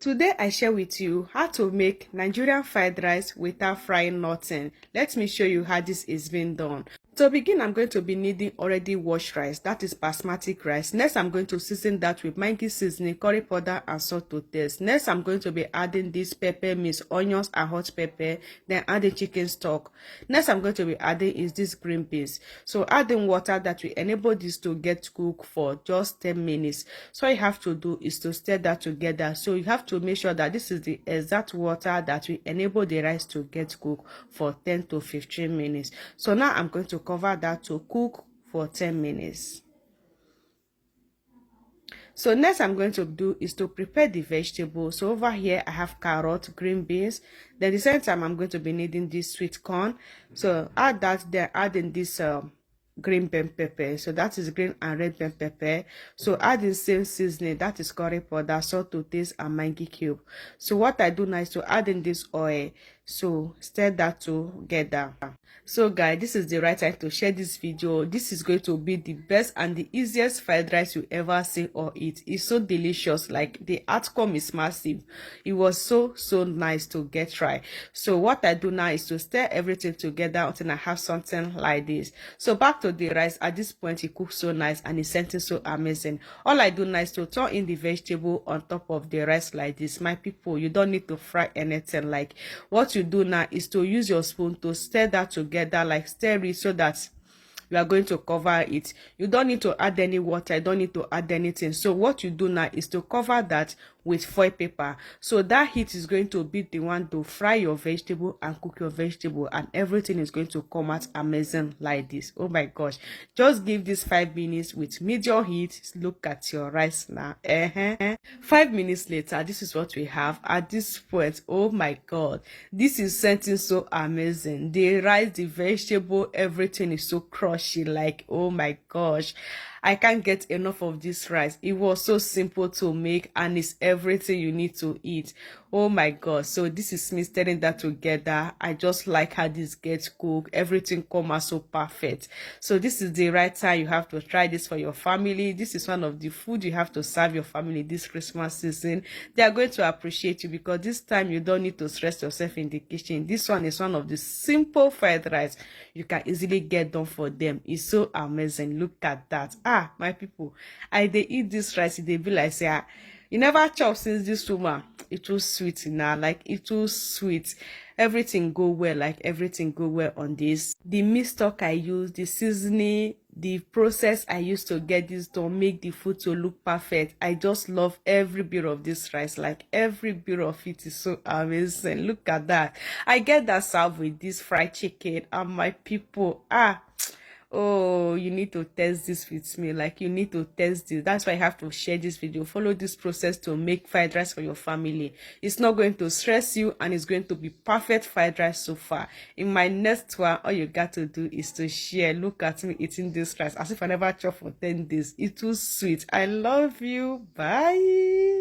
Today I share with you how to make Nigerian fried rice without frying nothing. Let me show you how this is being done. To begin, I'm going to be needing already washed rice, that is basmati rice. Next, I'm going to season that with Maggi seasoning, curry powder, and salt to taste. Next, I'm going to be adding this pepper mix, onions and hot pepper, then adding chicken stock. Next, I'm going to be adding is this green beans. So adding water that will enable this to get cooked for just 10 minutes. So all you have to do is to stir that together. So you have to make sure that this is the exact water that will enable the rice to get cooked for 10 to 15 minutes. So now I'm going to cover that to cook for 10 minutes. So next I'm going to do is to prepare the vegetables. So over here I have carrot, green beans. Then the same time I'm going to be needing this sweet corn. So add that, then adding this green bell pepper. So that is green and red bell pepper. So add the same seasoning, that is curry powder, salt to taste, and Maggi cube. So what I do now is to add in this oil. So stir that together. So guys, this is the right time to share this video. This is going to be the best and the easiest fried rice you ever see or eat. It's so delicious. Like, the outcome is massive. It was so nice to get right. So what I do now is to stir everything together until I have something like this. So back to the rice. At this point, it cooks so nice and it's scenting so amazing. All I do now is to turn in the vegetable on top of the rice like this. My people, you don't need to fry anything. Like, what you do now is to use your spoon to stir that together, like stir it so that you are going to cover it. You don't need to add any water, you don't need to add anything. So what you do now is to cover that with foil paper. So that heat is going to be the one to fry your vegetable and cook your vegetable, and everything is going to come out amazing like this. Oh my gosh, just give this 5 minutes with medium heat. Look at your rice now. 5 minutes later, this is what we have at this point. Oh my god, this is something so amazing. The rice, the vegetable, everything is so crunchy. Like, oh my gosh, I can't get enough of this rice. It was so simple to make and it's everything you need to eat. Oh my god. So this is me stirring that together. I just like how this gets cooked. Everything come out so perfect. So this is the right time. You have to try this for your family. This is one of the food you have to serve your family this Christmas season. They are going to appreciate you because this time you don't need to stress yourself in the kitchen. This one is one of the simple fried rice you can easily get done for them. It's so amazing. Look at that. My people, they eat this rice, they be like, say, you never chop since this woman. It was sweet now, like it was sweet. Everything go well, like everything go well on this. The meat stock I use, the seasoning, the process I used to get this to make the food to look perfect. I just love every bit of this rice. Like, every bit of it is so amazing. Look at that. I get that served with this fried chicken, and my people, oh, you need to test this with me. Like, you need to test this. That's why I have to share this video. Follow this process to make fried rice for your family. It's not going to stress you and it's going to be perfect fried rice so far. In my next one, all you got to do is to share. Look at me eating this rice as if I never chopped for 10 days. It was sweet. I love you. Bye.